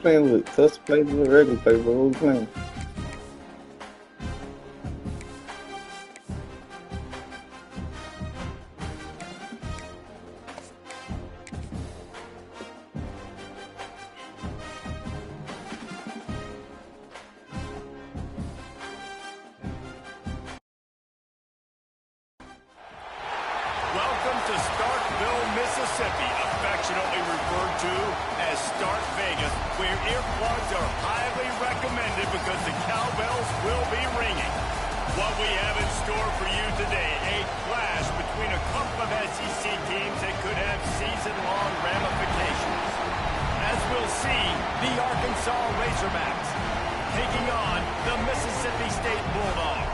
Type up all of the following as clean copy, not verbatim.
playing with custom paper or regular paper? What we playing? Welcome to Starkville, Mississippi, affectionately referred to as Stark Vegas, where earplugs are highly recommended because the cowbells will be ringing. What we have in store for you today, a clash between a couple of SEC teams that could have season-long ramifications. As we'll see, the Arkansas Razorbacks taking on the Mississippi State Bulldogs.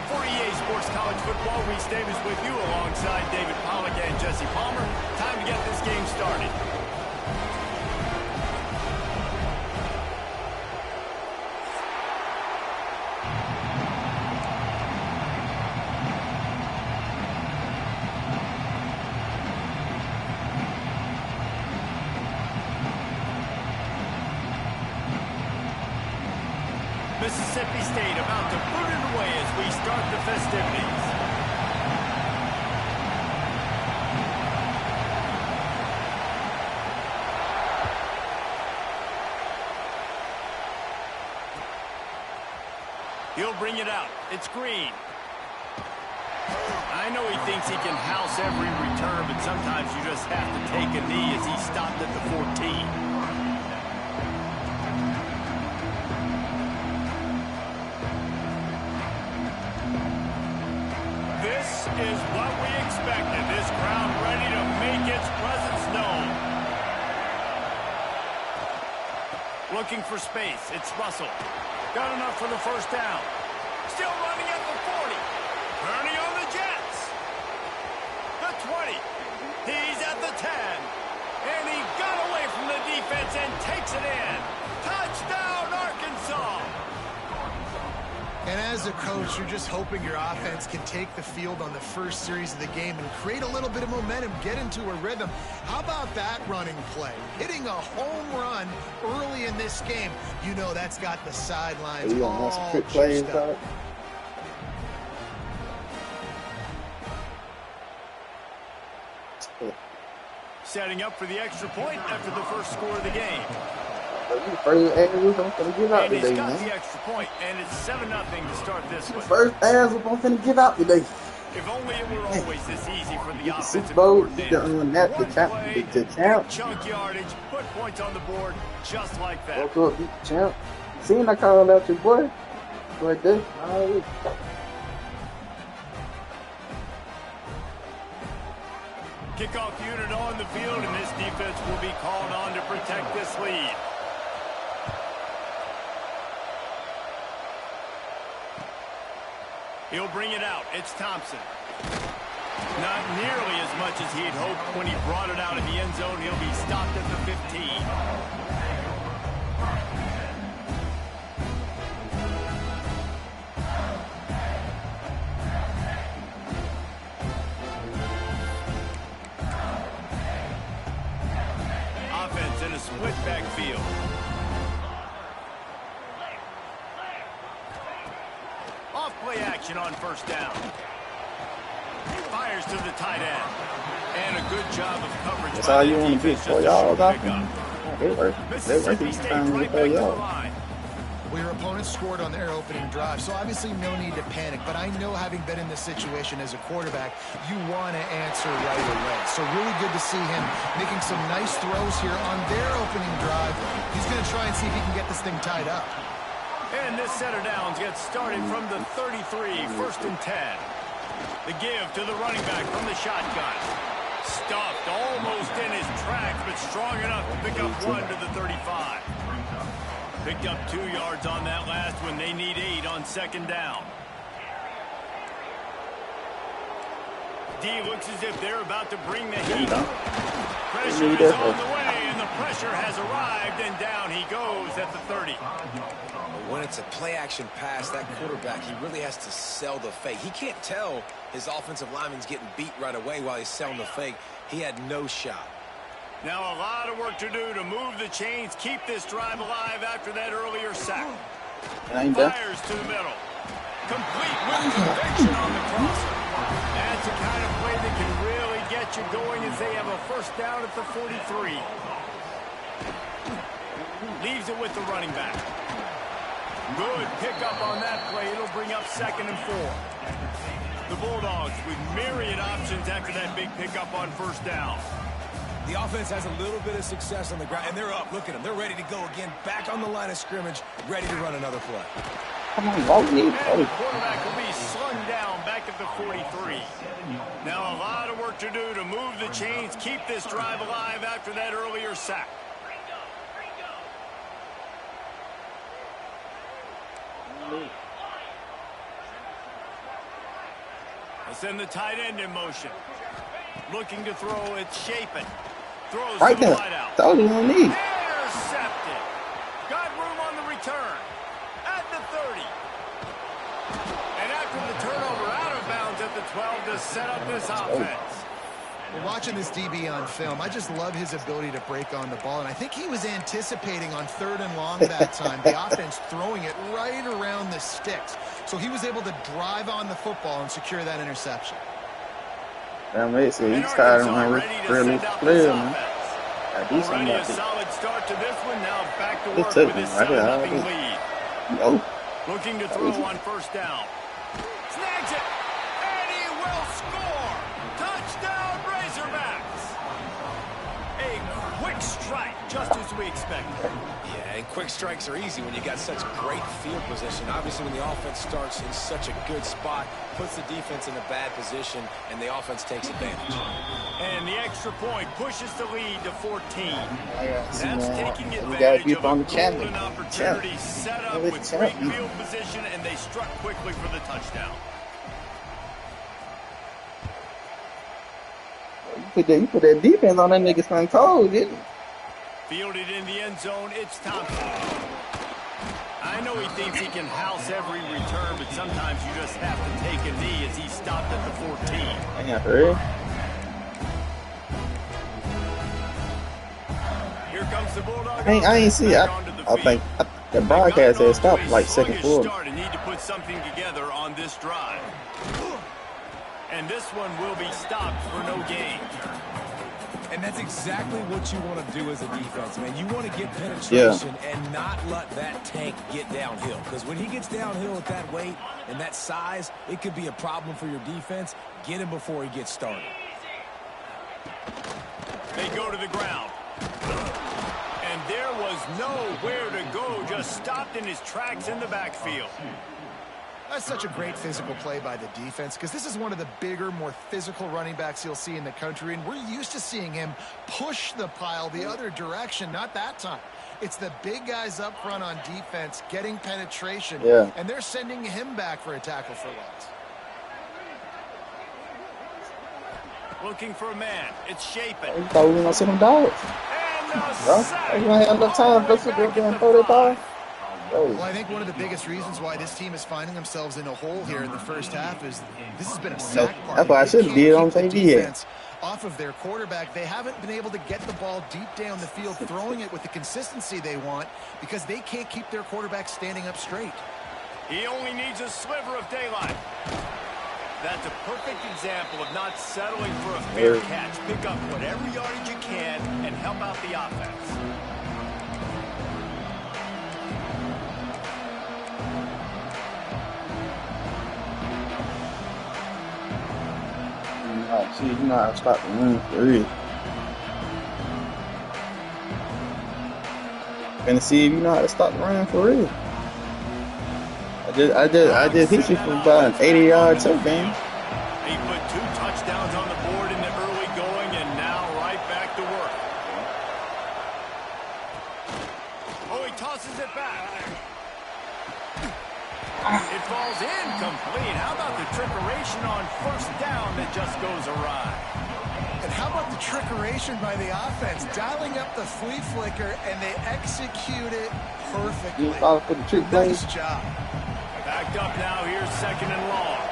For EA Sports College Football, Reese Davis with you alongside David Pollack and Jesse Palmer. Time to get this game started. Mississippi State about to put it away as we start the festivities. He'll bring it out. It's Green. I know he thinks he can house every return, but sometimes you just have to take a knee as he stopped at the 14. This is what we expected. This crowd ready to make its presence known. Looking for space. It's Russell. Got enough for the first down. Still running at the 40. Turning on the Jets. The 20. He's at the 10. And he got away from the defense and takes it in. Touchdown, Arkansas. And as a coach, you're just hoping your offense can take the field on the first series of the game and create a little bit of momentum, get into a rhythm. How about that running play? Hitting a home run early in this game. You know that's got the sidelines all juiced up. Setting up for the extra point after the first score of the game. And he's got the extra point, and it's 7-0 to start this one. First ass we're going to give out today. If only it were always this easy for the offensive Super Bowl, coordinator. the champ. Chunk yardage, put points on the board, just like that. Woke up, beat the champ. Seeing I called out your boy. Right there. Kickoff unit on the field, and this defense will be called on to protect this lead. He'll bring it out. It's Thompson. Not nearly as much as he had hoped when he brought it out of the end zone. He'll be stopped at the 15. Offense in a split backfield. Off-play action on first down. Fires to the tight end. And a good job of coverage. That's how you want to be for y'all. They work. Mississippi State right back to the line. Well, your opponent scored on their opening drive, so obviously no need to panic. But I know, having been in this situation as a quarterback, you want to answer right away. So really good to see him making some nice throws here on their opening drive. He's going to try and see if he can get this thing tied up. And this set of downs gets started from the 33, 1st and 10. The give to the running back from the shotgun. Stuffed almost in his tracks, but strong enough to pick up one to the 35. Picked up 2 yards on that last one. They need 8 on second down. D looks as if they're about to bring the heat. Pressure is on the way, and the pressure has arrived, and down he goes at the 30. When it's a play-action pass, that quarterback, he really has to sell the fake. He can't tell his offensive lineman's getting beat right away while he's selling the fake. He had no shot. Now a lot of work to do to move the chains, keep this drive alive after that earlier sack. Fires to the middle. Complete with conviction on the crosser. That's the kind of play that can really get you going as they have a first down at the 43. Leaves it with the running back. Good pickup on that play. It'll bring up 2nd and 4. The Bulldogs with myriad options after that big pickup on first down. The offense has a little bit of success on the ground, and they're up. Look at them. They're ready to go again. Back on the line of scrimmage, ready to run another play. Come on, Lank. And the quarterback will be slung down back at the 43. Now a lot of work to do to move the chains, keep this drive alive after that earlier sack. They send the tight end in motion. Looking to throw, it's Shapen. Throws Right to the there. wideout. That was on me. Intercepted. Got room on the return. At the 30. And after the turnover, out of bounds at the 12 to set up this offense. Well, watching this DB on film, I just love his ability to break on the ball. And I think he was anticipating on 3rd and long that time, the offense throwing it right around the sticks. So he was able to drive on the football and secure that interception. Damn, he's tired of my really player, man. Already a solid start to this one. Now back to work It's with his right 7-0 here. lead. No. Looking to throw on first down. Snags it. And he will score. Touchdown, Razorbacks. A quick strike, just as we expected. Yeah, and quick strikes are easy when you got such great field position. Obviously, when the offense starts in such a good spot, puts the defense in a bad position, and the offense takes advantage. And the extra point pushes the lead to 14. That's taking We gotta advantage be of a on the golden channel. opportunity set up with great field position, and they struck quickly for the touchdown. You put that defense on that nigga something cold, didn't you? Fielded in the end zone, it's Thompson. I know he thinks he can house every return, but sometimes you just have to take a knee as he stopped at the 14. Damn, hurry. Here comes the Bulldog. I ain't see. I think the broadcast had stopped like second quarter. Need to put something together on this drive. And this one will be stopped for no gain. And that's exactly what you want to do as a defense, man. You want to get penetration and not let that tank get downhill. Because when he gets downhill at that weight and that size, it could be a problem for your defense. Get him before he gets started. They go to the ground. And there was nowhere to go, just stopped in his tracks in the backfield. That's such a great physical play by the defense because this is one of the bigger, more physical running backs you'll see in the country, and we're used to seeing him push the pile the other direction, not that time. It's the big guys up front on defense getting penetration, and they're sending him back for a tackle for loss. Looking for a man. It's Shapen. You thought we were going to see them dogs. And a Bro, sack. you going to have enough time to sit there and throw that ball? Well, I think one of the biggest reasons why this team is finding themselves in a hole here in the first half is this has been a sack party. That's why I shouldn't be on TV. Off of their quarterback, they haven't been able to get the ball deep down the field, throwing it with the consistency they want because they can't keep their quarterback standing up straight. He only needs a sliver of daylight. That's a perfect example of not settling for a fair catch. Pick up whatever yardage you can and help out the offense. See, you know how to stop the run for real. Gonna see if you know how to stop the run for real. I just hit you from about an 80-yard touchdown. He put 2 touchdowns on the board in the early going, and now right back to work. Oh, he tosses it back. It falls incomplete. How about the trickeration on first down that just goes awry? And how about the trickeration by the offense? Dialing up the flea flicker, and they execute it perfectly. You follow for the trick play. Nice job. Backed up now. Here's 2nd and long.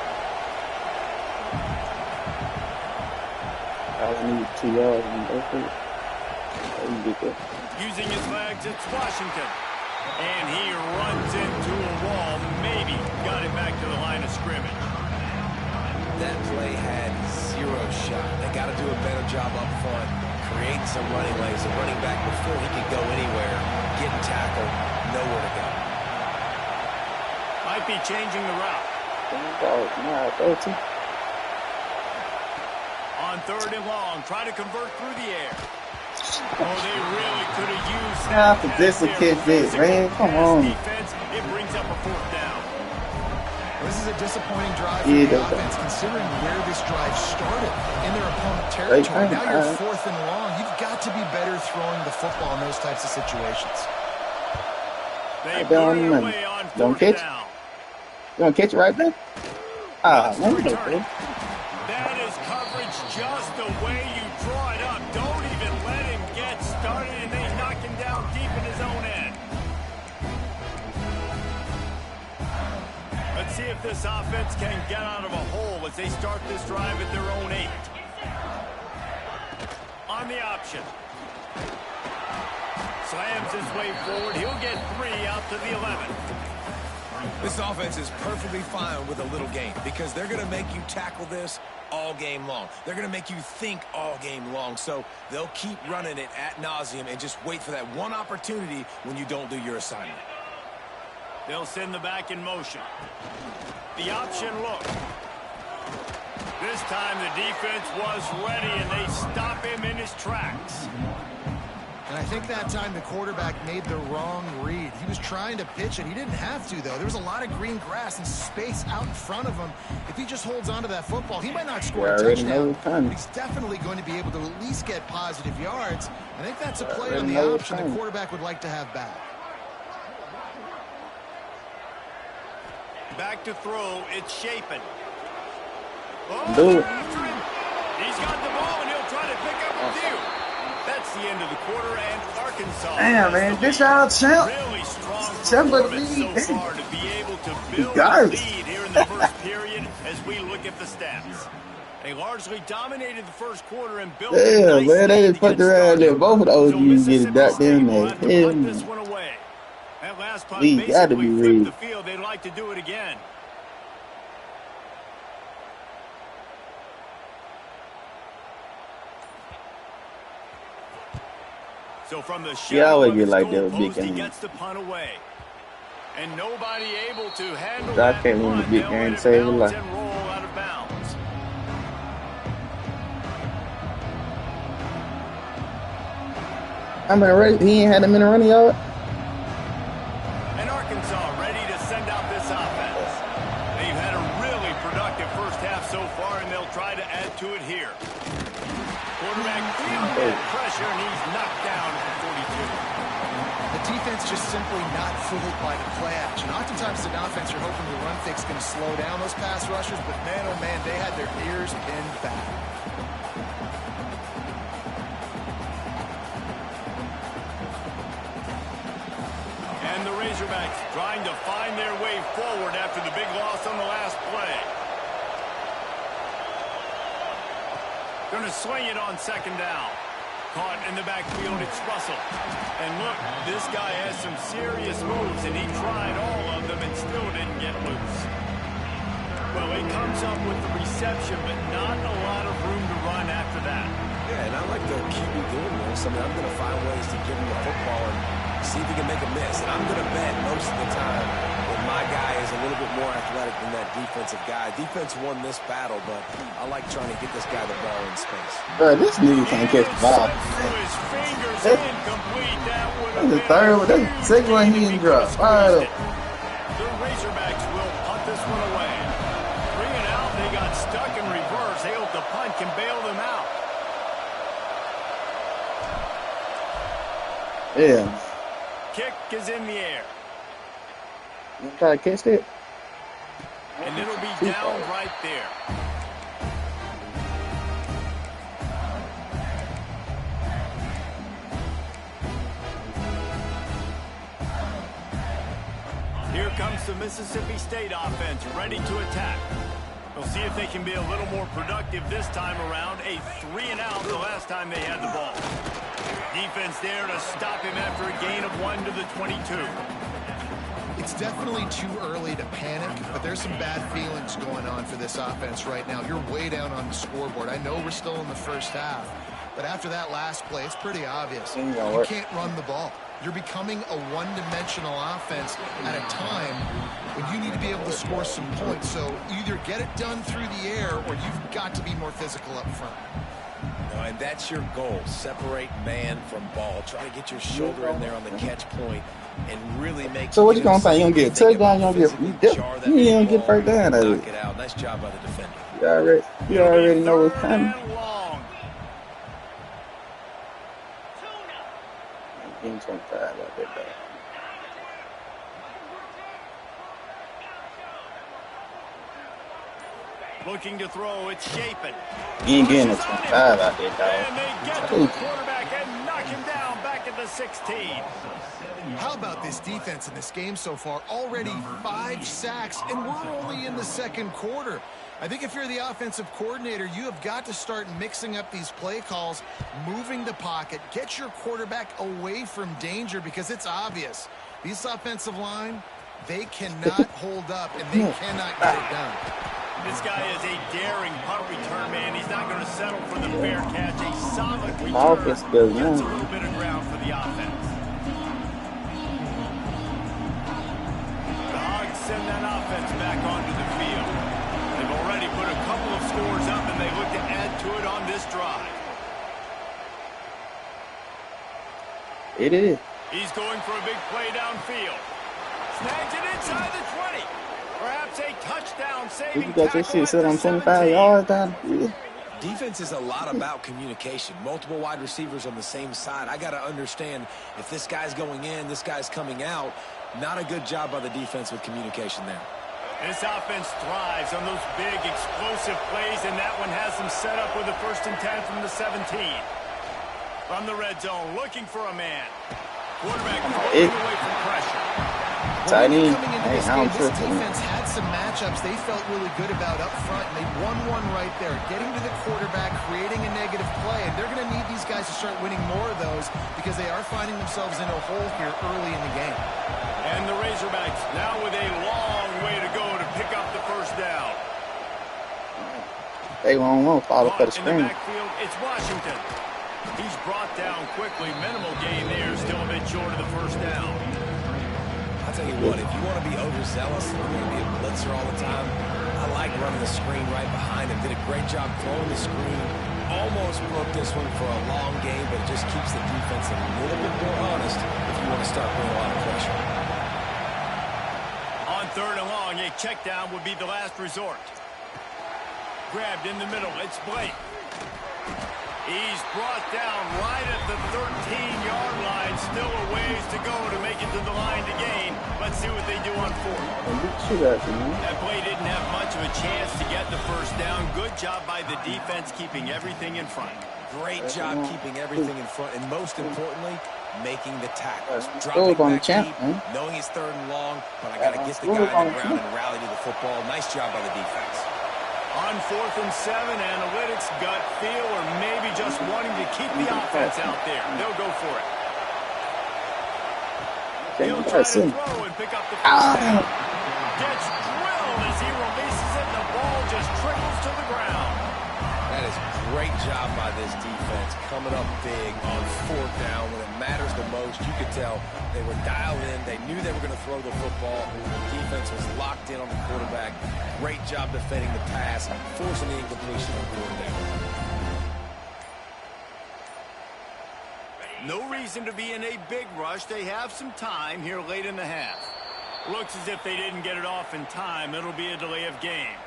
I need 2 yards. Using his legs, it's Washington. And he runs into a wall. Maybe got it back to the line of scrimmage. That play had zero shot. They got to do a better job up front, creating some running lanes. The running back before he could go anywhere, getting tackled, nowhere to go. Might be changing the route. On 3rd and long, try to convert through the air. Oh, they really could have used that. For this to catch this, man. Come on. Defense, it brings up a 4th down. This is a disappointing drive for the offense, considering where this drive started in their opponent territory. Now you're 4th and long. You've got to be better throwing the football in those types of situations. They put it away on 4th down. You want to catch it right there? No. That is coverage just the way you draw it up. Don't even let him get started, and they knock him down deep in his own end. Let's see if this offense can get out of a hole as they start this drive at their own 8. On the option. Slams his way forward. He'll get 3 out to the 11. This offense is perfectly fine with a little game because they're going to make you tackle this all game long. They're going to make you think all game long. So they'll keep running it ad nauseum and just wait for that one opportunity when you don't do your assignment. They'll send the back in motion. The option look. This time the defense was ready and they stop him in his tracks. And I think that time the quarterback made the wrong read. He was trying to pitch it. He didn't have to, though. There was a lot of green grass and space out in front of him. If he just holds on to that football, he might not score a touchdown, but he's definitely going to be able to at least get positive yards. I think that's a play on the option the quarterback would like to have back. Back to throw. It's Shapen. Do it. He's got the ball, and he'll try to pick up a few. That's the end of the quarter, and Arkansas. Damn, man, this our champ. Really strong performance so far to be able to build a lead here in the first period as we look at the stats. They largely dominated the first quarter and built. Yeah, man, they just put around there. Both of those OGs get it back down there. This one away. That last punt basically flipped the field. They'd like to do it again. So from the shadow of his goalpost, he gets the punt away. And nobody able to handle that punt. They'll let it bounce and roll out of bounds. He ain't had him in a running yard. And Arkansas ready to send out this offense. They've had a really productive first half so far, and they'll try to add to it here. Quarterback feeling that pressure, and he's knocked down for 42. The defense just simply not fooled by the play action. Oftentimes, an offense, you're hoping the run fix going to slow down those pass rushers, but man, oh man, they had their ears pinned back. And the Razorbacks trying to find their way forward after the big loss on the last play. Going to swing it on 2nd down. Caught in the backfield, it's Russell. And look, this guy has some serious moves, and he tried all of them and still didn't get loose. Well, he comes up with the reception, but not a lot of room to run after that. Yeah, and I like the QB doing this. I mean, I'm going to find ways to give him the football and see if he can make a miss. And I'm going to bet most of the time that my guy is a little bit more athletic than that defensive guy. Defense won this battle, but I like trying to get this guy the ball in space. Bro, this nigga can't catch the ball. That's the third one. That's the second one he didn't drop. The Razorbacks will punt this one away. 3 and out, they got stuck in reverse. They hope the punt can bail them out. Yeah. Kick is in the air. You try to catch it? And it'll be down right there. Here comes the Mississippi State offense ready to attack. We'll see if they can be a little more productive this time around. A 3 and out the last time they had the ball. Defense there to stop him after a gain of 1 to the 22. It's definitely too early to panic, but there's some bad feelings going on for this offense right now. You're way down on the scoreboard. I know we're still in the first half, but after that last play, it's pretty obvious. You can't run the ball. You're becoming a one-dimensional offense at a time when you need to be able to score some points. So either get it done through the air or you've got to be more physical up front. And that's your goal. Separate man from ball. Try to get your shoulder in there on the catch point and really make. So what you gonna say? You don't get a touchdown? You don't get first down. Knock it out. Nice job by the defender. You already know what's coming. Getting 25 out there, though. Looking to throw, it's Shapin. You ain't getting a 25 out there, dog. And they get to the quarterback and knock him down back at the 16. How about this defense in this game so far? Already 5 sacks, and we're only in the second quarter. I think if you're the offensive coordinator, you have got to start mixing up these play calls, moving the pocket, get your quarterback away from danger because it's obvious. These offensive line, they cannot hold up, and they cannot get it done. This guy is a daring punt return man. He's not going to settle for the fair catch. A solid return. Gets a little bit of ground for the offense. The Hogs send that offense back onto the field. They've already put a couple of scores up, and they look to add to it on this drive. It is. He's going for a big play downfield. Snags it inside the 20. Perhaps a touchdown saving tackle. You got your shit set on 25 yards down. Defense is a lot about communication. Multiple wide receivers on the same side. I got to understand if this guy's going in, this guy's coming out. Not a good job by the defense with communication there. This offense thrives on those big, explosive plays, and that one has them set up with a 1st and 10 from the 17. From the red zone, looking for a man. Quarterback pulling away from pressure. Coming into this game, this defense had some matchups they felt really good about up front, and they won one right there, getting to the quarterback, creating a negative play, and they're going to need these guys to start winning more of those because they are finding themselves in a hole here early in the game. And the Razorbacks now with a long way to go to pick up the first down. They won't follow for the screen. In the backfield, it's Washington. He's brought down quickly. Minimal gain there, still a bit short of the first down. I'll tell you what, if you want to be overzealous and you're going to be a blitzer all the time, I like running the screen right behind him. Did a great job throwing the screen. Almost broke this one for a long game, but it just keeps the defense a little bit more honest if you want to start putting a lot of pressure. On 3rd and long, a check down would be the last resort. Grabbed in the middle, it's Blake. He's brought down right at the 13-yard line. Still a ways to go to make it to the line to gain. Let's see what they do on 4th. That play didn't have much of a chance to get the first down. Good job by the defense keeping everything in front. Great job keeping everything in front, and most importantly, making the tackles. Dropping back deep, knowing it's 3rd and long, but I got to get the guy on the ground and rally to the football. Nice job by the defense. On 4th and 7, analytics, gut feel, or maybe just wanting to keep the offense out there. They'll go for it. He'll try to throw and pick up the first down. Gets drilled as he releases it, and the ball just trickles to the ground. That is great job by this defense, coming up big on 4th down when it matters the most. You could tell they were dialed in. They knew they were going to throw the football. The defense was locked in on the quarterback. Great job defending the pass, forcing the incompletion on 4th down. No reason to be in a big rush. They have some time here late in the half. Looks as if they didn't get it off in time. It'll be a delay of game.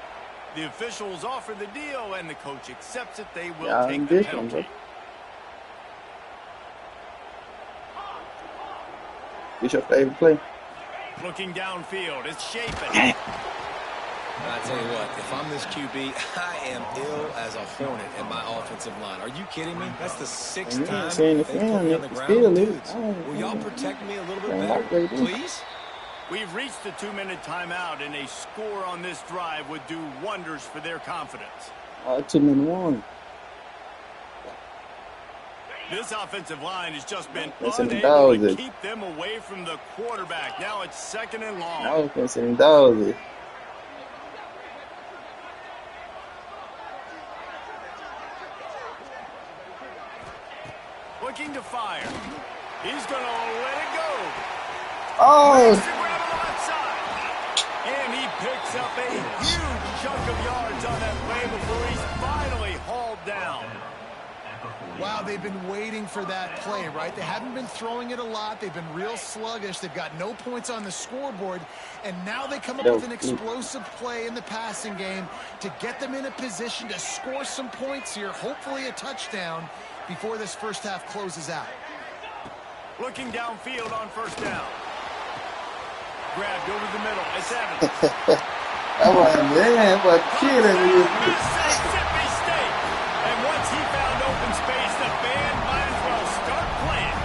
The officials offer the deal, and the coach accepts it. They will take the penalty. What's your favorite play? Looking downfield, it's Shapin. I tell you what, if I'm this QB, I am ill as a hornet in my offensive line. Are you kidding me? That's the 6th time they put me on the ground. Dudes, will y'all protect me a little bit better, please? We've reached the 2-minute timeout, and a score on this drive would do wonders for their confidence. 2-minute warning. This offensive line has just been That's an unable to dog. keep them away from the quarterback. Now it's 2nd and long. No, that's an dog. Looking to fire. He's going to let it go. Oh! Makes the grab on the left side. And he picks up a huge chunk of yards on that play before he's finally hauled down. Wow, they've been waiting for that play, right? They haven't been throwing it a lot. They've been real sluggish. They've got no points on the scoreboard. And now they come up with an explosive play in the passing game to get them in a position to score some points here, hopefully a touchdown, before this first half closes out. Looking downfield on 1st down. Grabbed over the middle. It's Evans. That was, man, but killing me. Mississippi State. And once he found open space, the band might as well start playing.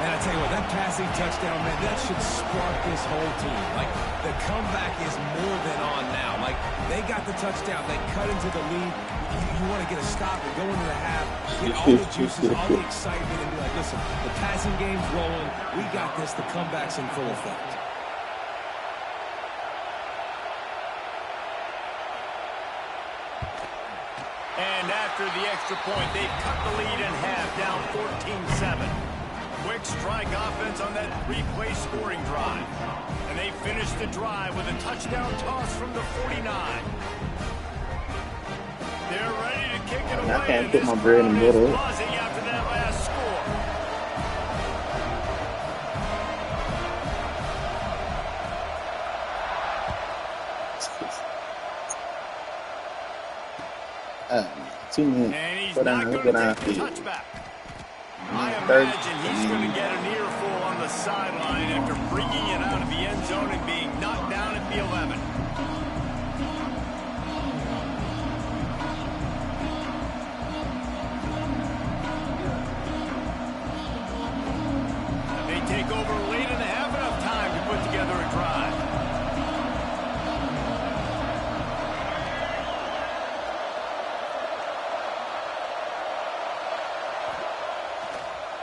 And I tell you what, that passing touchdown, man, that should spark this whole team. Like, the comeback is more than on now. Like, they got the touchdown. They cut into the lead. You want to get a stop and go into the half, get all the juices, all the excitement, and be like, listen, the passing game's rolling. We got this. The comeback's in full effect. And after the extra point, they've cut the lead in half, down 14-7. Quick strike offense on that 3-play scoring drive. And they finish the drive with a touchdown toss from the 49. They're ready to kick it away. I can't put my bread in the middle. Buzzing after that last score. Too many. And he's But not I'm going good to on take the field. touchback. I imagine he's going to get an earful on the sideline after bringing it out of the end zone and being knocked down at the 11. They take over late in the half, enough time to put together a drive.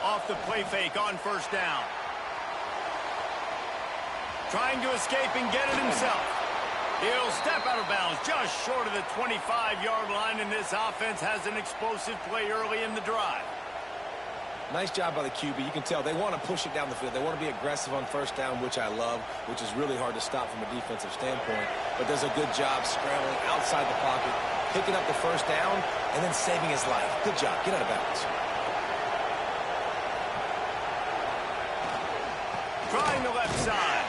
Off the play fake on 1st down. Trying to escape and get it himself. He'll step out of bounds just short of the 25-yard line, and this offense has an explosive play early in the drive. Nice job by the QB. You can tell they want to push it down the field. They want to be aggressive on 1st down, which I love, which is really hard to stop from a defensive standpoint. But does a good job scrambling outside the pocket, picking up the 1st down, and then saving his life. Good job. Get out of bounds. Trying the left side.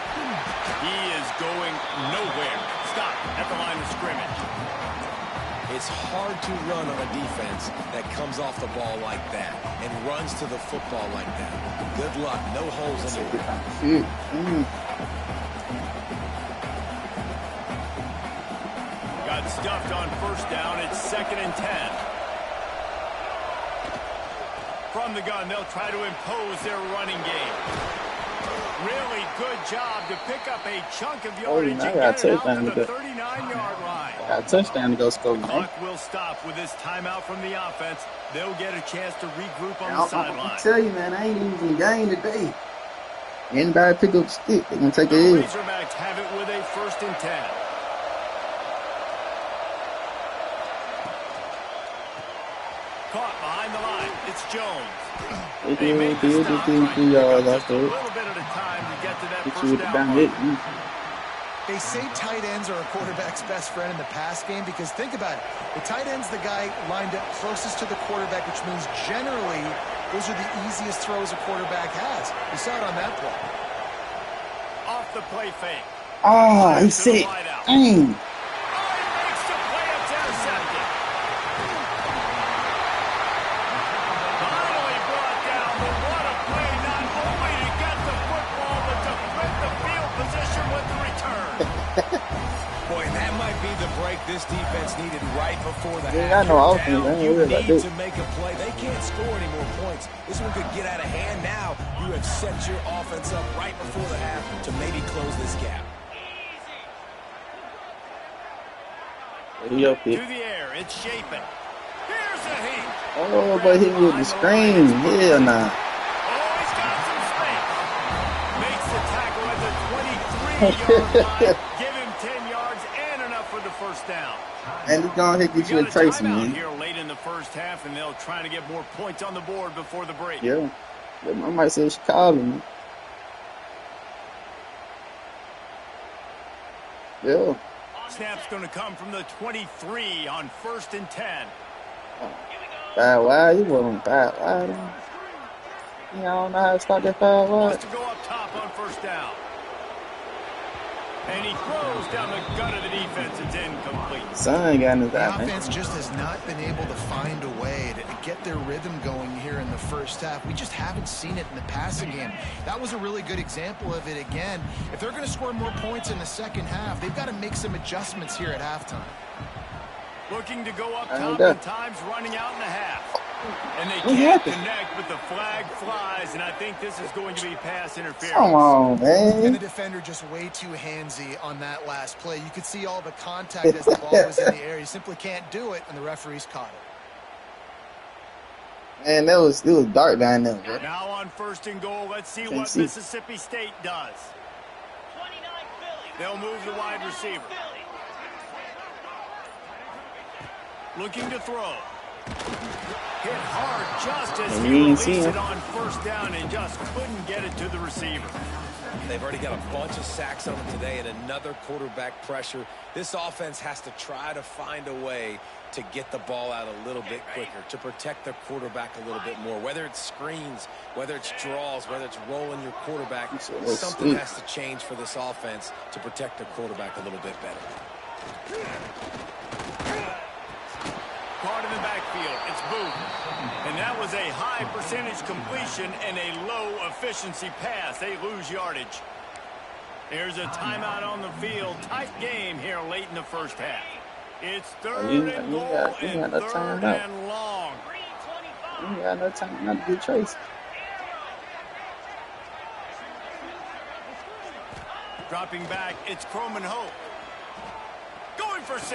He is going nowhere. Stop at the line of scrimmage. It's hard to run on a defense that comes off the ball like that and runs to the football like that. Good luck. No holes anywhere. Got stuffed on 1st down. It's 2nd and 10. From the gun, they'll try to impose their running game. Really good job to pick up a chunk of yardage and get it out to the 39-yard line. Got a touchdown to go score. Clock will stop with this timeout from the offense. They'll get a chance to regroup on the sideline. I tell you, man, I ain't even in the game today. Anybody pick up the stick, they're going to take it in. Razorbacks have it with a 1st and 10. Caught behind the line. It's Jones. They make the stop, trying to pick up just a little bit at a time to get to that 1st down mark. They say tight ends are a quarterback's best friend in the pass game because think about it. The tight end's the guy lined up closest to the quarterback, which means generally those are the easiest throws a quarterback has. You saw it on that play. Off the play fake. Oh, he's sick. Dang. Boy, that might be the break this defense needed right before the They half. got no offense. You need to make a play. They can't score any more points. This one could get out of hand now. You have set your offense up right before the half to maybe close this gap. To the air, it's Shapen. Here's a heat. Oh, but he with the screen. Hell nah. Oh, he's got some space. Makes the tackle at the 23-yard line. Give him 10 yards and enough for the first down. And he's going to get you a got a Tracy, timeout man. here late in the first half, and they'll try to get more points on the board before the break. Yeah. I might say Chicago, man. Yeah. Snap's going to come from the 23 on 1st and 10. Five wide, you wasn't five wide. You don't know how to start that five wide. Wants to go up top on 1st down. And he throws down the gut of the defense. It's incomplete. Son got in his The eye, man. offense just has not been able to find a way to get their rhythm going here in the first half. We just haven't seen it in the passing game. That was a really good example of it again. If they're going to score more points in the second half, they've got to make some adjustments here at halftime. Looking to go up top, and time's running out in the half. And they can't connect, but the flag flies, and I think this is going to be pass interference. Come on, And man. the defender just way too handsy on that last play. You could see all the contact as the ball was in the air. You simply can't do it, and the referees caught it. Man, it was dark down there, bro. Now on 1st and goal, let's see what Mississippi State does. They'll move the wide receiver. Looking to throw. Hit hard just as he released it on 1st down and just couldn't get it to the receiver. They've already got a bunch of sacks on them today and another quarterback pressure. This offense has to try to find a way to get the ball out a little bit quicker, to protect their quarterback a little bit more. Whether it's screens, whether it's draws, whether it's rolling your quarterback, something has to change for this offense to protect their quarterback a little bit better. Caught in the backfield. It's Booth. And that was a high percentage completion and a low efficiency pass. They lose yardage. There's a timeout on the field. Tight game here late in the first half. It's 3rd and goal and 3rd and long. You ain't got no time not to get Tracy. Dropping back, it's Croman Hope. Going for 6.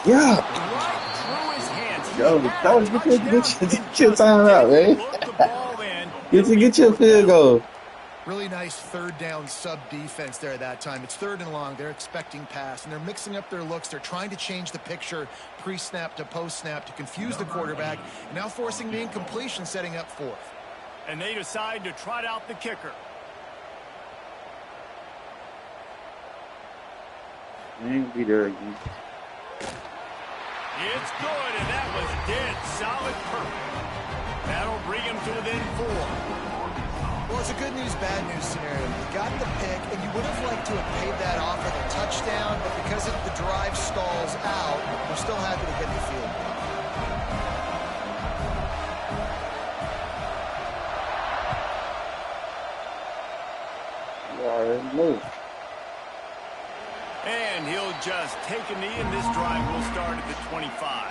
Yeah. Right through his hands. Yo, that was get your time out, man. Get your field goal. Really nice 3rd down sub defense there at that time. It's 3rd and long. They're expecting pass, and they're mixing up their looks. They're trying to change the picture pre-snap to post-snap to confuse the quarterback, now forcing the incompletion, setting up 4th. And they decide to trot out the kicker. Be there again. It's good, and that was dead solid perfect. That'll bring him to within 4. Well, it's a good news, bad news scenario. You got the pick, and you would have liked to have paid that off with a touchdown, but because of the drive stalls out, they're still happy to get the field goal. You already know. And he'll just take a knee, and this drive will start at the 25.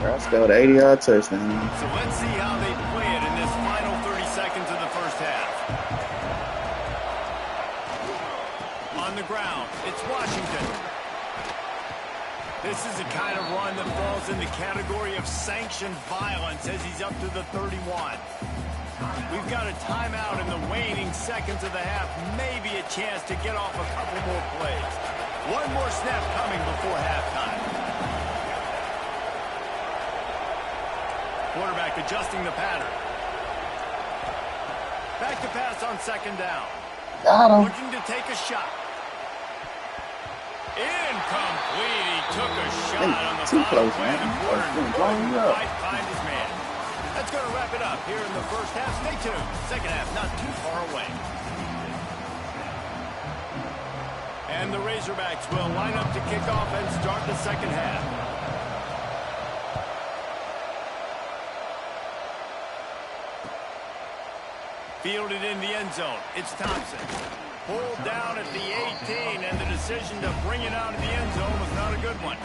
Let's go to 80-yard touchdown. So let's see how they play it in this final 30 seconds of the first half. On the ground, it's Washington. This is the kind of run that falls in the category of sanctioned violence as he's up to the 31. We've got a timeout in the waning seconds of the half. Maybe a chance to get off a couple more plays. One more snap coming before halftime. Quarterback adjusting the pattern. Back to pass on 2nd down. Got him. Looking to take a shot. Incomplete. He took a shot on the bottom play of the quarter and couldn't quite find his man. That's going to wrap it up here in the first half. Stay tuned. Second half not too far away. And the Razorbacks will line up to kick off and start the second half. Fielded in the end zone. It's Thompson. Pulled down at the 18, and the decision to bring it out of the end zone was not a good one.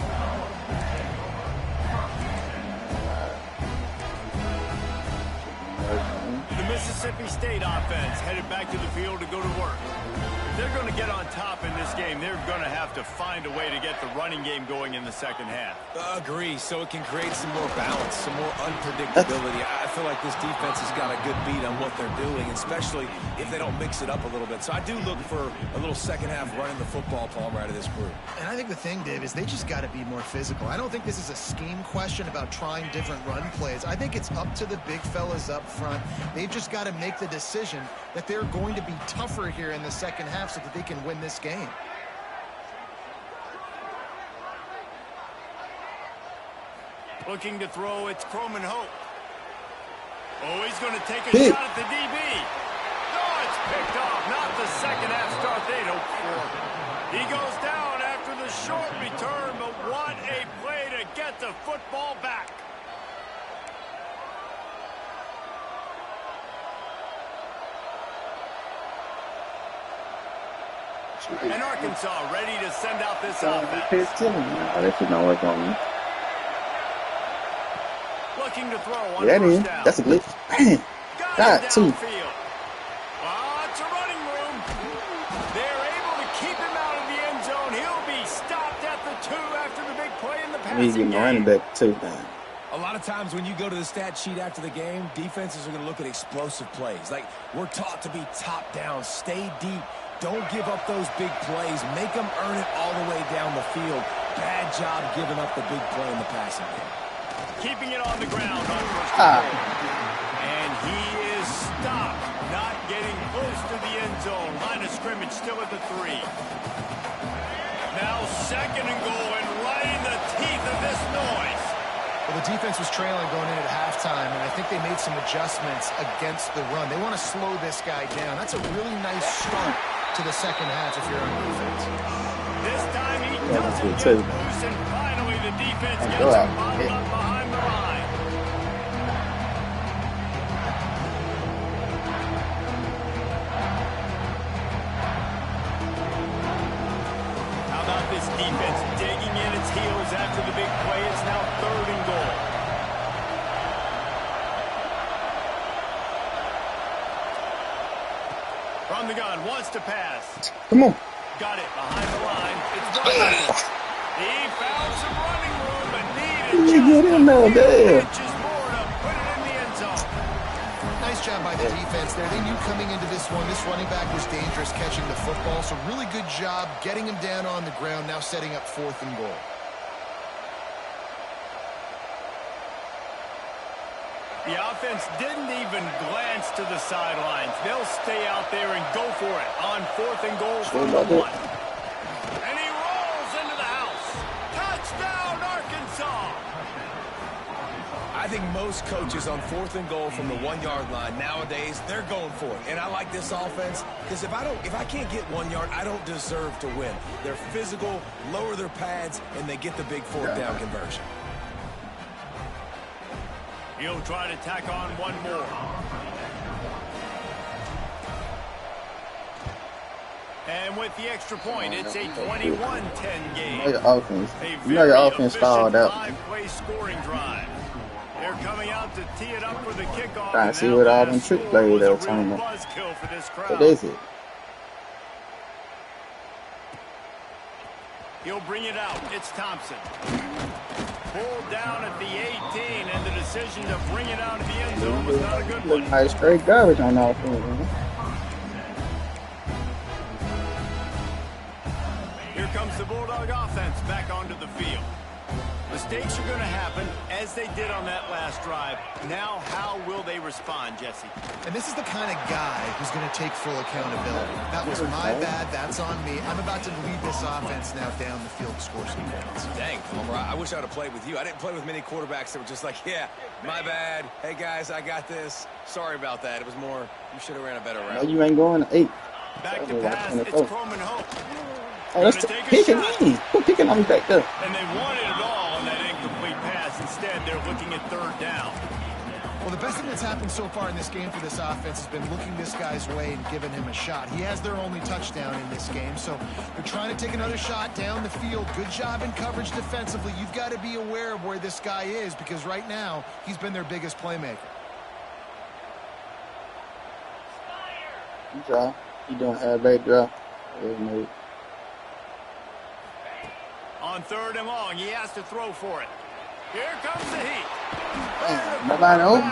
The Mississippi State offense headed back to the field to go to work. they're going to get on top in this game, they're going to have to find a way to get the running game going in the second half. Agree, so it can create some more balance, some more unpredictability. I feel like this defense has got a good beat on what they're doing, especially if they don't mix it up a little bit. So I do look for a little second half running the football, Palmer, out of this group. And I think the thing, Dave, is they just got to be more physical. I don't think this is a scheme question about trying different run plays. I think it's up to the big fellas up front. They've just got to make the decision that they're going to be tougher here in the second half so that they can win this game. Looking to throw, it's Croman Hope. Oh, he's going to take a shot at the DB. Oh, it's picked off. Not the second half start they'd hoped for. He goes down after the short return, but what a play to get the football back. And Arkansas ready to send out this offense. I'll let you know what's on me. Looking to throw on Yeah, first down. that's a glitch. Man, God, too. Oh, it's a running room. They're able to keep him out of the end zone. He'll be stopped at the 2 after the big play in the passing game. Running back too, man. A lot of times when you go to the stat sheet after the game, defenses are going to look at explosive plays. Like, we're taught to be top down, stay deep. Don't give up those big plays. Make them earn it all the way down the field. Bad job giving up the big play in the passing game. Keeping it on the ground on first down. And he is stopped, not getting close to the end zone. Line of scrimmage still at the 3. Now second and goal, and right in the teeth of this noise. Well, the defense was trailing going into halftime, and I think they made some adjustments against the run. They want to slow this guy down. That's a really nice start to the second half if you're on defense. This time he doesn't get loose, and finally the defense gets him bottled up behind the line. How about this defense digging in its heels after the big play? It's now 3rd and goal. From the gun, wants to pass. Come on. Got it behind the line. It's Robinson. He found some running room, but needed just a few inches more to put it in the end zone. Nice job by the defense there. They knew coming into this one, this running back was dangerous catching the football, so really good job getting him down on the ground, now setting up 4th and goal. The offense didn't even glance to the sidelines. They'll stay out there and go for it on 4th and goal from the 1. And he rolls into the house. Touchdown, Arkansas! I think most coaches on 4th and goal from the 1-yard line nowadays, they're going for it. And I like this offense because if I can't get 1 yard, I don't deserve to win. They're physical, lower their pads, and they get the big 4th down conversion. He'll try to tack on one more. And with the extra point, it's a 21-10 game. You know your offense stalled out. 5-play scoring drive. They're coming out to tee it up for the kickoff. Trying to see what all them trick plays they were talking about. What is it? He'll bring it out. It's Thompson. Pulled down at the 18, and the decision to bring it out of the end zone was not a good one. Nice straight garbage on offense, man. Here comes the Bulldog offense back onto the field. Mistakes are going to happen, as they did on that last drive. Now, how will they respond, Jesse? And this is the kind of guy who's going to take full accountability. That was my bad. That's on me. I'm about to lead this offense now down the field to score some points. Dang, Palmer, I wish I would have played with you. I didn't play with many quarterbacks that were just like, yeah, my bad. Hey, guys, I got this. Sorry about that. It was more, you should have ran a better route. No, you ain't going to 8. Back to pass, it's Croman Hope. Oh, that's picking me. Quit picking on me back there. And they wanted it all on that incomplete pass. Instead, they're looking at 3rd down. Well, the best thing that's happened so far in this game for this offense has been looking this guy's way and giving him a shot. He has their only touchdown in this game, so they're trying to take another shot down the field. Good job in coverage defensively. You've got to be aware of where this guy is because right now he's been their biggest playmaker. Good job. You doing halfback drop. On 3rd and long, he has to throw for it. Here comes the heat. Damn, nobody open.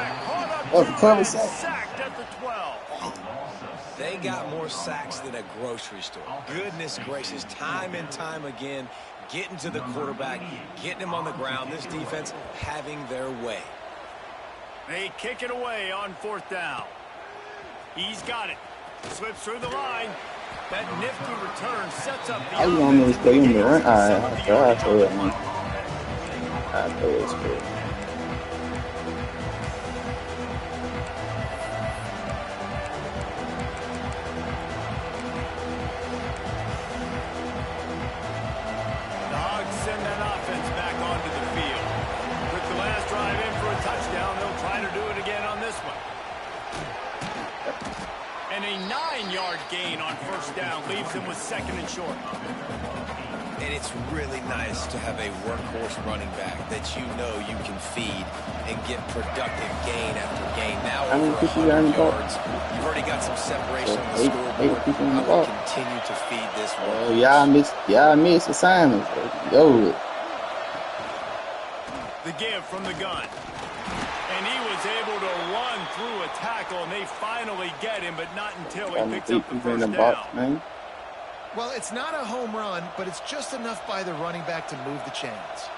Oh, the cover sacked at the 12. They got more sacks than a grocery store. Goodness gracious, time and time again, getting to the quarterback, getting him on the ground. This defense having their way. They kick it away on 4th down. He's got it. Slips through the line. That nifty return sets up the I want me to stay in the run. I'll throw it, man. I'll throw it. The Hogs send that offense back onto the field. With the last drive in for a touchdown, they'll try to do it again on this one. And a 9-yard gain on 1st down leaves them with 2nd and short. And it's really nice to have a workhorse running back that you know you can feed and get productive gain after gain. Now over 100 yards. You've already got some separation on the scoreboard. I will continue to feed this one. Oh, y'all missed assignments. Yo. The give from the gun. And he was able to run through a tackle, and they finally get him, but not until he picks up the 1st down. Well, it's not a home run, but it's just enough by the running back to move the chains.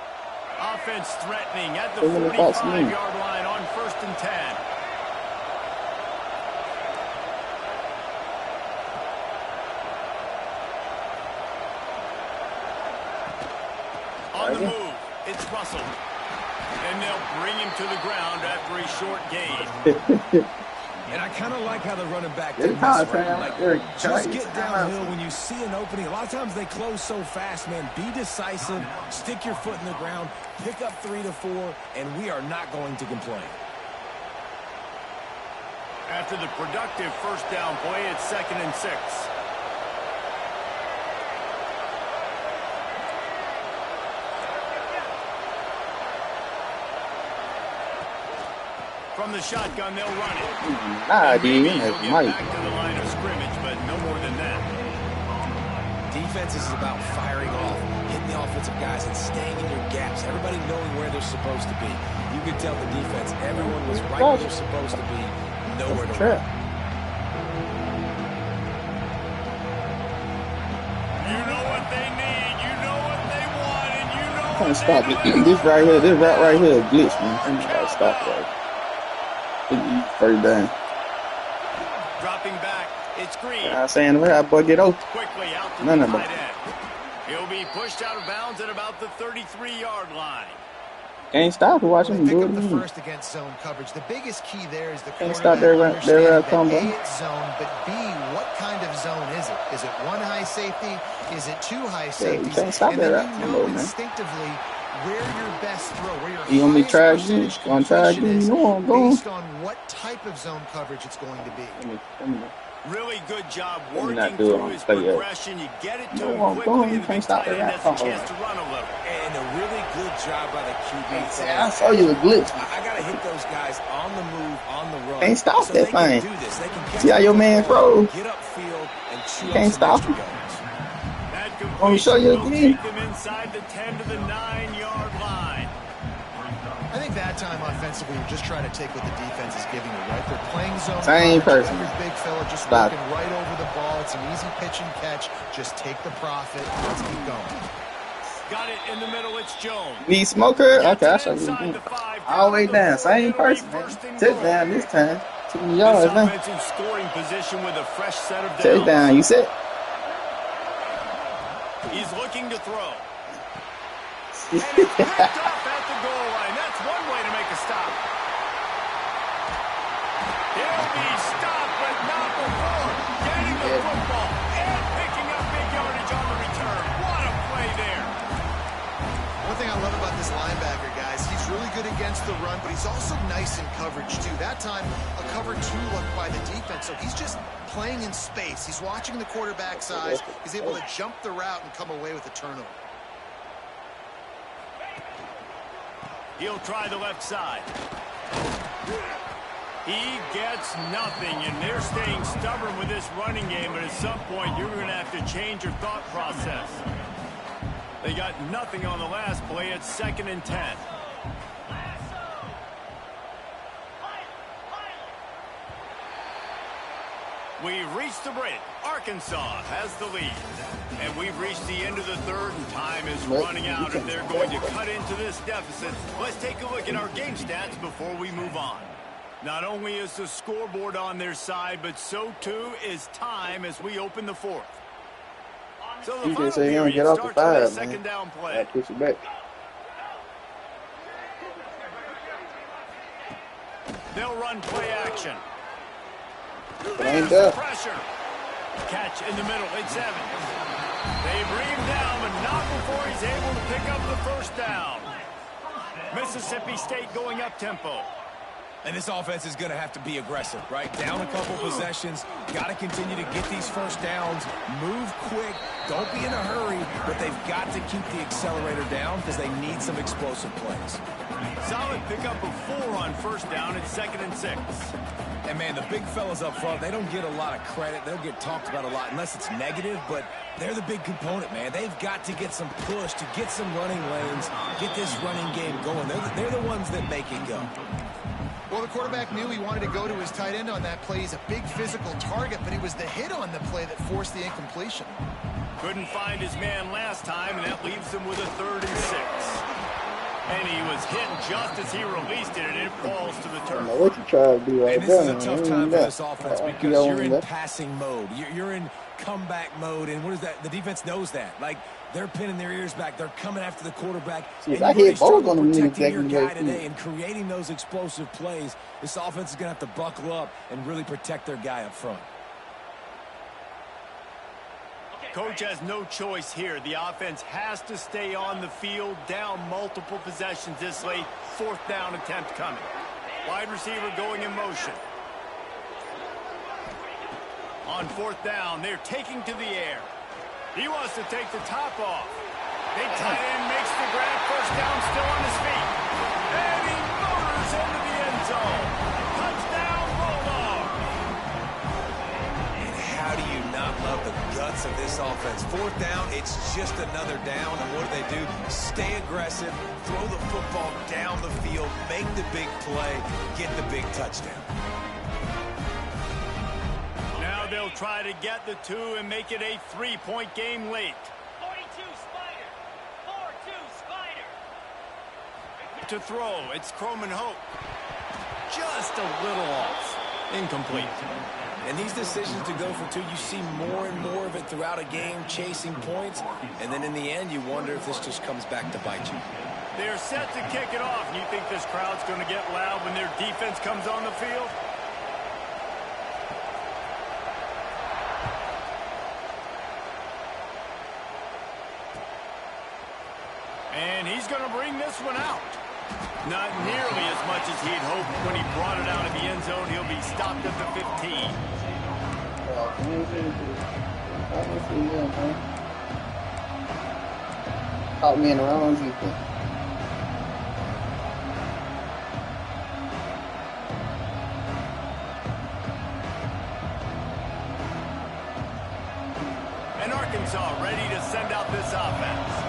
Offense threatening at the 45-yard line on 1st and 10. On the move, it's Russell. And they'll bring him to the ground after a short gain. And I kind of like how the running back just get downhill when you see an opening. A lot of times they close so fast, man. Be decisive, stick your foot in the ground, pick up 3 to 4, and we are not going to complain. After the productive 1st down play, it's 2nd and 6. From the shotgun, they'll run it. Maybe he'll get back to the line of scrimmage, but no more than that. Defense is about firing off, hitting the offensive guys, and staying in your gaps. Everybody knowing where they're supposed to be. You could tell the defense, everyone was right where they're supposed to be, nowhere to run. You know what they need, you know what they want, and you know what they stop it. This right here, this route right here, glitch, man. I'm trying to stop it. First down. Dropping back, it's Green. I'm saying, where I boy get off? Quickly out to the tight end. He'll be pushed out of bounds at about the 33-yard line. Can't stop it. Watch him do it. The first against zone coverage. The biggest key there is the can't stop their combo. A, it's zone, but B, what kind of zone is it? Is it 1 high safety? Is it 2 high safeties? You can't stop that combo, man. Instinctively where your best throw, where your you want me to try again? Want to try again? No, I'm going. Based on what type of zone coverage it's going to be. Really good job working through his progression. You get it to him quickly, and the tight end has a chance to run a little. And a really good job by the QB. I saw you a glitch. I got to hit those guys on the move, on the run. Can't stop so that thing. See how your man froze? Get upfield and chew can't stop him. Let me show you again. Take them inside the 10 to the 9-yard line. I think that time offensively, we're just trying to take what the defense is giving you, right? They're playing zone. Same person. Big fella just working right over the ball. It's an easy pitch and catch. Just take the profit. Let's keep going. Got it in the middle. It's Jones. Need smoker? Okay, I'll show you again. All the way down. Same person. Touchdown this time. 2 yards now. Scoring position with a fresh set of downs. Touchdown. You set. He's looking to throw. And it's picked off at the goal line. That's one way to make a stop. He'll be stopped, but not before getting the football and picking up big yardage on the return. What a play there. One thing I love about this linebacker, guys, he's really good against the run, but he's also nice in coverage, too. That time, a cover 2 look by the defense, so he's just playing in space. He's watching the quarterback's eyes. He's able to jump the route and come away with a turnover. He'll try the left side. He gets nothing, and they're staying stubborn with this running game, but at some point you're going to have to change your thought process. They got nothing on the last play. It's 2nd and 10. We've reached the break. Arkansas has the lead. And we've reached the end of the 3rd, and time is running out, and they're going to cut into this deficit. Let's take a look at our game stats before we move on. Not only is the scoreboard on their side, but so too is time as we open the 4th. So the final period get off the starts with a 5, second down play. Push it back. They'll run play action. Ain't there. Pressure. Catch in the middle. It's Evans. They bring him down, but not before he's able to pick up the first down. Mississippi State going up tempo. And this offense is going to have to be aggressive, right? Down a couple possessions. Got to continue to get these first downs. Move quick. Don't be in a hurry, but they've got to keep the accelerator down because they need some explosive plays. Solid pickup of 4 on first down. It's 2nd and 6. And, man, the big fellas up front, they don't get a lot of credit. They'll get talked about a lot unless it's negative, but they're the big component, man. They've got to get some push to get some running lanes, get this running game going. They're the ones that make it go. Well, the quarterback knew he wanted to go to his tight end on that play. He's a big physical target, but it was the hit on the play that forced the incompletion. Couldn't find his man last time, and that leaves him with a 3rd and 6. And he was hit just as he released it, and it falls to the turf. I don't know what you try to do right and this there. is a tough time for this offense because you're in that. passing mode. You're in comeback mode, and what is that? The defense knows that. Like, they're pinning their ears back. They're coming after the quarterback. See, and I you really hit both on them protecting your guy exactly today and creating those explosive plays. This offense is going to have to buckle up and really protect their guy up front. Coach has no choice here. The offense has to stay on the field, down multiple possessions this late. 4th down attempt coming. Wide receiver going in motion. On 4th down, they're taking to the air. He wants to take the top off. Big tight end makes the grab. First down, still on his feet. And he motors into the end zone. Touchdown, Bulldog. And how do you not love the guts of this offense? 4th down, it's just another down. And what do? Stay aggressive, throw the football down the field, make the big play, get the big touchdown. Now they'll try to get the 2 and make it a 3-point game late. 42 Spider. 4-2 Spider. To throw, it's Croman Hope. Just a little off. Incomplete. And these decisions to go for 2, you see more and more of it throughout a game, chasing points. And then in the end, you wonder if this just comes back to bite you. They're set to kick it off. And you think this crowd's going to get loud when their defense comes on the field? And he's going to bring this one out. Not nearly as much as he'd hoped when he brought it out of the end zone. He'll be stopped at the 15. Caught me in the wrong defense. And Arkansas ready to send out this offense.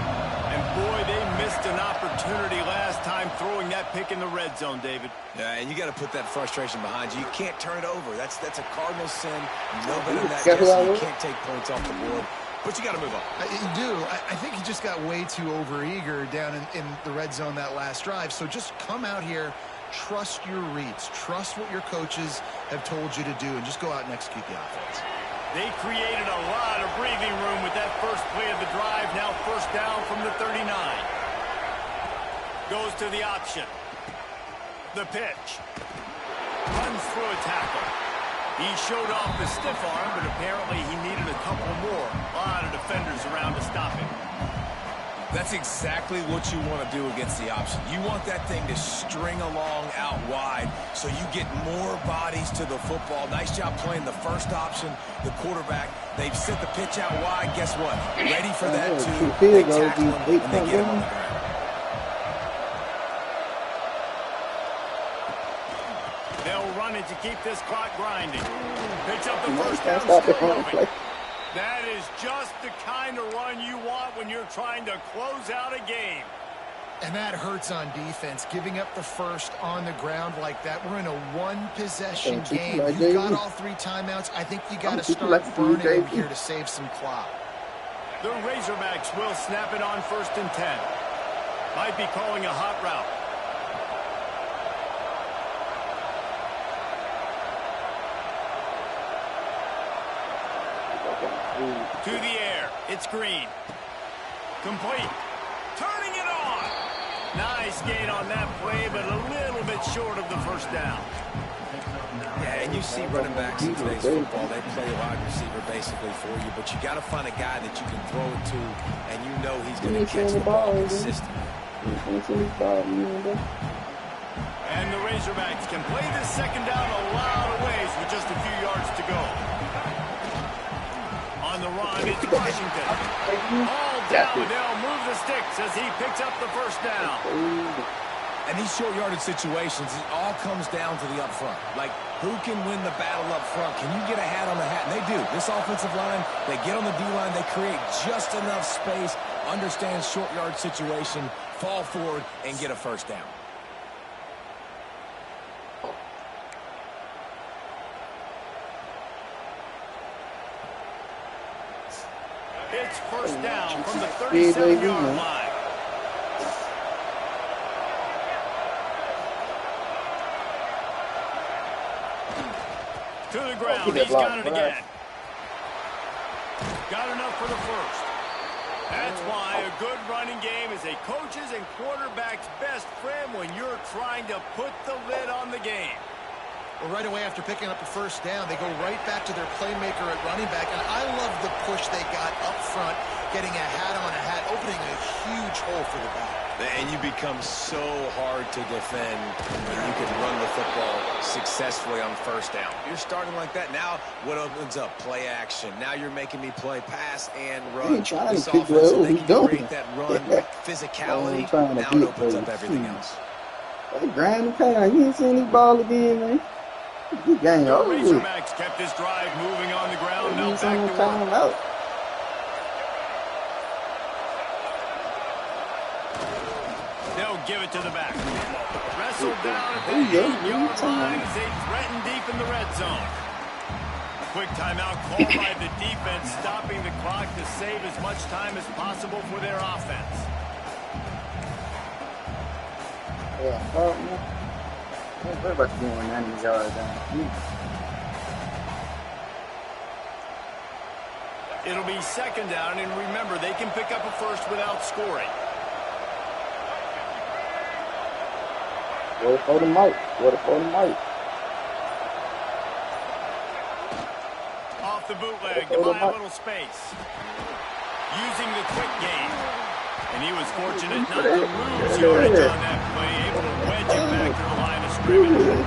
And boy, they missed an opportunity last time throwing that pick in the red zone, David. Yeah, and you got to put that frustration behind you. You can't turn it over. That's a cardinal sin. You know better than that, Jesse. You can't take points off the board. But you got to move on. You do. I think he just got way too overeager down in the red zone that last drive. So just come out here, trust your reads, trust what your coaches have told you to do, and just go out and execute the offense. They created a lot of breathing room with that first play of the drive. Now 1st down from the 39. Goes to the option. The pitch. Runs through a tackle. He showed off the stiff arm, but apparently he needed a couple more. A lot of defenders around to stop him. That's exactly what you want to do against the option. You want that thing to string along out wide so you get more bodies to the football. Nice job playing the first option, the quarterback. They've sent the pitch out wide. Guess what? Ready for that, too. They tackle him, and they get him on the ground. They'll run it keep this clock grinding. Picks up the You first can't down, stop the still run moving. play. That is just the kind of run you want when you're trying to close out a game. And that hurts on defense, giving up the first on the ground like that. We're in a one-possession Don't treat game. you like You've got JV. all 3 timeouts. I think you got to treat you start like you do burning them JV. here to save some clock. The Razorbacks will snap it on 1st and 10. Might be calling a hot route. To the air. It's Green. Complete. Turning it on. Nice gain on that play, but a little bit short of the first down. Yeah, and you see running backs in today's football, they play a wide receiver basically for you, but you got to find a guy that you can throw it to, and you know he's going to catch the ball consistently. And the Razorbacks can play this second down a lot of ways with just a few yards to go. On the run, it's Washington. All down, they'll move the sticks as he picks up the first down. And these short yardage situations, it all comes down to the up front. Like, who can win the battle up front? Can you get a hat on the hat? And they do. This offensive line, they get on the D-line, they create just enough space, understand short yard situation, fall forward, and get a first down. It's first down from the 37-yard line. To the ground, he's got it again. Got enough for the first. That's why a good running game is a coach's and quarterback's best friend when you're trying to put the lid on the game. Well, right away after picking up the first down, they go right back to their playmaker at running back. And I love the push they got up front, getting a hat on a hat, opening a huge hole for the back. And you become so hard to defend when you can run the football successfully on first down. You're starting like that. Now what opens up? Play action. Now you're making me play pass and run. He trying This to pick offense, what they he's can doing. create that run, physicality. trying to Now beat it opens those up everything teams. else. Hey, grind the pound. You ain't seen this ball again, man. Good game. The over with. Razorbacks kept this drive moving on the ground. Now He's back on to work. timeout. They'll give it to the back. Wrestled down at the There you go. 8-yard line as they threaten deep in the red zone. Quick timeout called by the defense, stopping the clock to save as much time as possible for their offense. Yeah. Oh, man. What about you going 90 yards down? It'll be second down, and remember, they can pick up a first without scoring. Go for the mic. Go for the mic. Off the bootleg to buy a little space. Using the quick game. And he was fortunate not to lose yardage on that play, able to wedge it back to the line of scrimmage.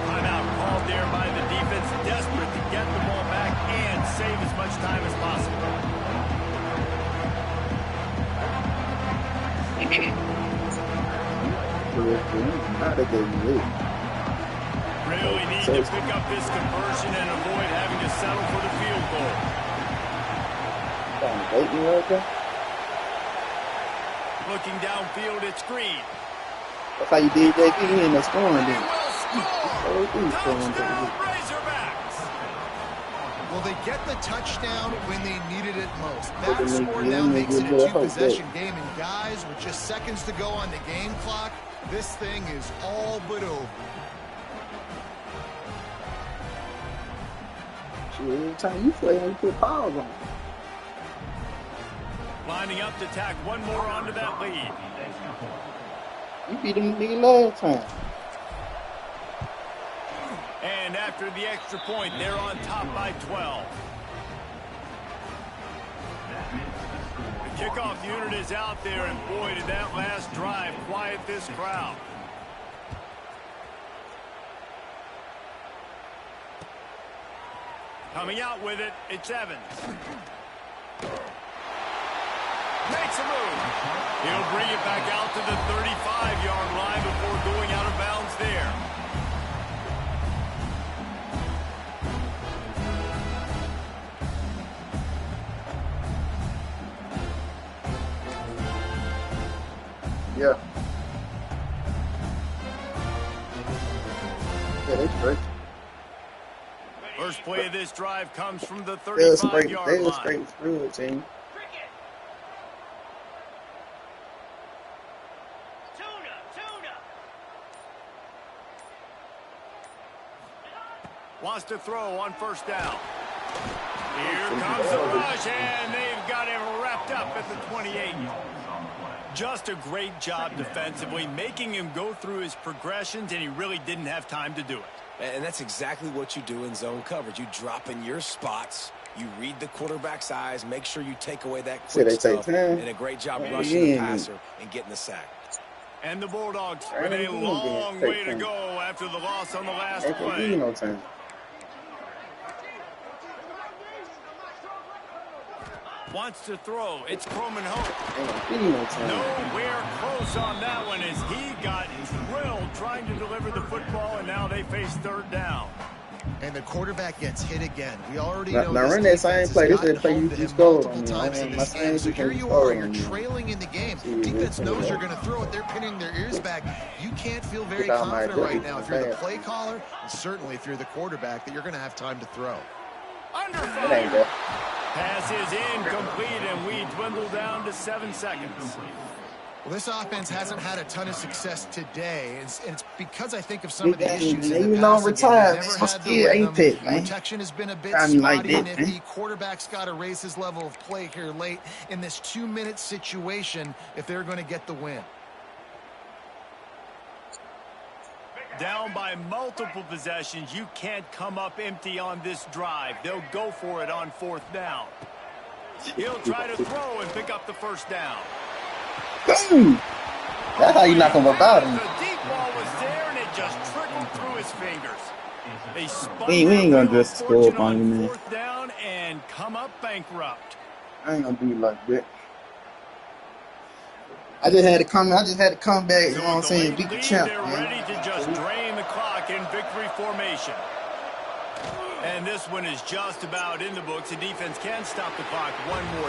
Timeout called there by the defense, desperate to get the ball back and save as much time as possible. Really need to pick up this conversion and avoid having to settle for the field goal. Looking downfield, it's Green. That's how you did JP in the scoring, They then. will score! Touchdown, Razorbacks! Well, they get the touchdown when they needed it most. That Look at score me, now yeah, makes it a yeah, yeah. two-possession game. And guys, with just seconds to go on the game clock, this thing is all but over. Every time you play, you put pause on. Lining up to tack one more onto that lead. You beat them nigga last time. And after the extra point, they're on top by 12. The kickoff unit is out there, and boy, did that last drive quiet this crowd. Coming out with it, it's Evans. Makes a move. He'll bring it back out to the 35-yard line before going out of bounds there. Yeah. Yeah, they straight. First play of this drive comes from the They was straight. 35-yard They was line. straight through it, team. Cricket. Tuna. Wants to throw on first down. Here comes the rush, and they've got him wrapped up at the 28. Just a great job defensively, making him go through his progressions, and he really didn't have time to do it. And that's exactly what you do in zone coverage. You drop in your spots, you read the quarterback's eyes, make sure you take away that quick stuff, and a great job rushing the passer and getting the sack. And the Bulldogs with a long way to go after the loss on the last play. No time. Wants to throw. It's Croman Hope. No time. Nowhere close on that one as he got drilled trying to deliver the football, and now they face third down. And the quarterback gets hit again. We already Now know run this that same defense play. has This is the play gotten you home to him scored multiple on me. times in this game. So here you are, you're trailing in the game. Defense knows you're going to throw it. They're pinning their ears back. You can't feel very confident right now if you're the play caller, and certainly if you're the quarterback, that you're going to have time to throw. Under fire. Pass is incomplete, and we dwindle down to 7 seconds. Well, this offense hasn't had a ton of success today, and it's because I think of some of the issues in the past. Protection has been a bit spotty and iffy. Quarterback's got to raise his level of play here late in this 2-minute situation if they're going to get the win. Down by multiple possessions, you can't come up empty on this drive. They'll go for it on fourth down. He'll try to throw and pick up the first down. Boom! That's how you knock him about him. The deep ball was there, and it just trickled through his fingers. We ain't gonna just score up on you, man. Fourth down and come up bankrupt. I ain't gonna do it like that. I just had to come back, you know what I'm saying, beat the champ, They're man. ready to just drain the clock in victory formation. And this one is just about in the books. The defense can stop the clock one more